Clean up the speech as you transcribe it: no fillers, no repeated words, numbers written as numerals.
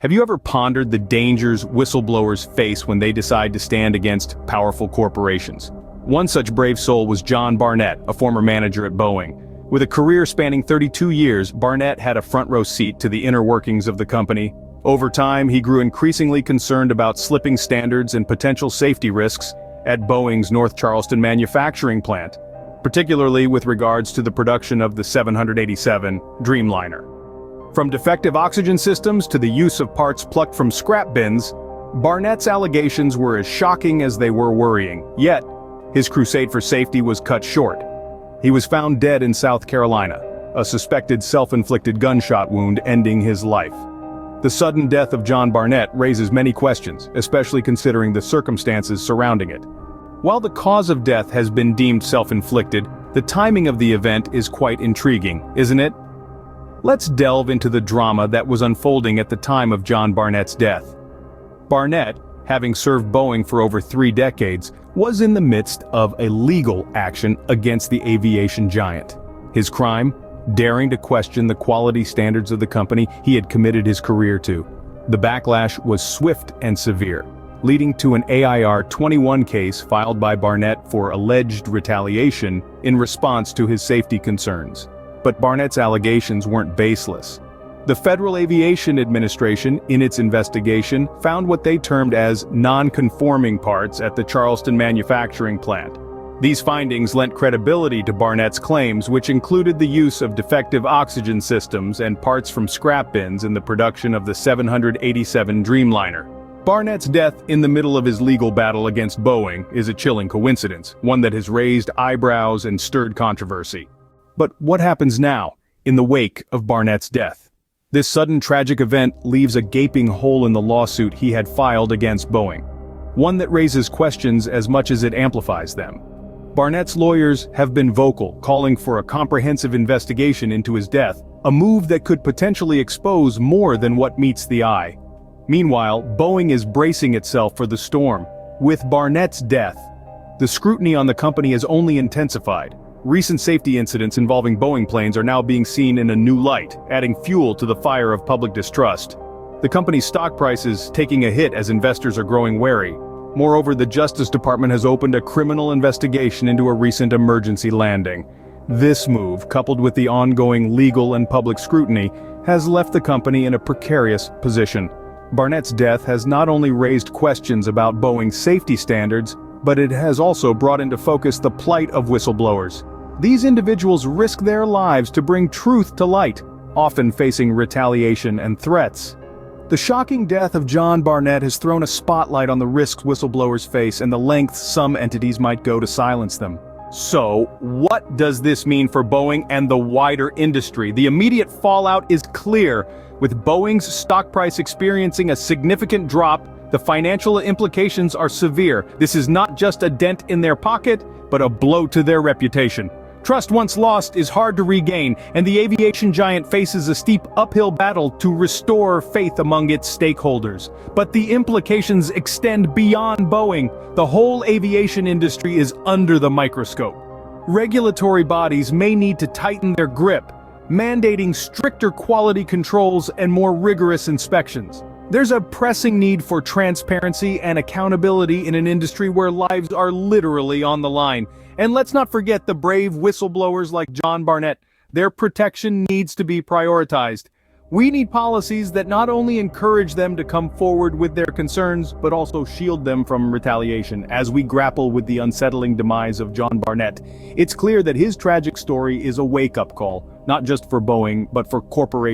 Have you ever pondered the dangers whistleblowers face when they decide to stand against powerful corporations? One such brave soul was John Barnett, a former manager at Boeing. With a career spanning 32 years, Barnett had a front-row seat to the inner workings of the company. Over time, he grew increasingly concerned about slipping standards and potential safety risks at Boeing's North Charleston manufacturing plant, particularly with regards to the production of the 787 Dreamliner. From defective oxygen systems to the use of parts plucked from scrap bins, Barnett's allegations were as shocking as they were worrying. Yet, his crusade for safety was cut short. He was found dead in South Carolina, a suspected self-inflicted gunshot wound ending his life. The sudden death of John Barnett raises many questions, especially considering the circumstances surrounding it. While the cause of death has been deemed self-inflicted, the timing of the event is quite intriguing, isn't it? Let's delve into the drama that was unfolding at the time of John Barnett's death. Barnett, having served Boeing for over 3 decades, was in the midst of a legal action against the aviation giant. His crime? Daring to question the quality standards of the company he had committed his career to. The backlash was swift and severe, leading to an AIR 21 case filed by Barnett for alleged retaliation in response to his safety concerns. But Barnett's allegations weren't baseless. The Federal Aviation Administration, in its investigation, found what they termed as non-conforming parts at the Charleston manufacturing plant. These findings lent credibility to Barnett's claims, which included the use of defective oxygen systems and parts from scrap bins in the production of the 787 Dreamliner. Barnett's death in the middle of his legal battle against Boeing is a chilling coincidence, one that has raised eyebrows and stirred controversy. But what happens now, in the wake of Barnett's death? This sudden tragic event leaves a gaping hole in the lawsuit he had filed against Boeing. One that raises questions as much as it amplifies them. Barnett's lawyers have been vocal, calling for a comprehensive investigation into his death, a move that could potentially expose more than what meets the eye. Meanwhile, Boeing is bracing itself for the storm. With Barnett's death, the scrutiny on the company has only intensified. Recent safety incidents involving Boeing planes are now being seen in a new light, adding fuel to the fire of public distrust. The company's stock price is taking a hit as investors are growing wary. Moreover, the Justice Department has opened a criminal investigation into a recent emergency landing. This move, coupled with the ongoing legal and public scrutiny, has left the company in a precarious position. Barnett's death has not only raised questions about Boeing's safety standards, but it has also brought into focus the plight of whistleblowers. These individuals risk their lives to bring truth to light, often facing retaliation and threats. The shocking death of John Barnett has thrown a spotlight on the risks whistleblowers face and the lengths some entities might go to silence them. So, what does this mean for Boeing and the wider industry? The immediate fallout is clear. With Boeing's stock price experiencing a significant drop, the financial implications are severe. This is not just a dent in their pocket, but a blow to their reputation. Trust once lost is hard to regain, and the aviation giant faces a steep uphill battle to restore faith among its stakeholders. But the implications extend beyond Boeing. The whole aviation industry is under the microscope. Regulatory bodies may need to tighten their grip, mandating stricter quality controls and more rigorous inspections. There's a pressing need for transparency and accountability in an industry where lives are literally on the line. And let's not forget the brave whistleblowers like John Barnett. Their protection needs to be prioritized. We need policies that not only encourage them to come forward with their concerns, but also shield them from retaliation. As we grapple with the unsettling demise of John Barnett, it's clear that his tragic story is a wake-up call, not just for Boeing, but for corporations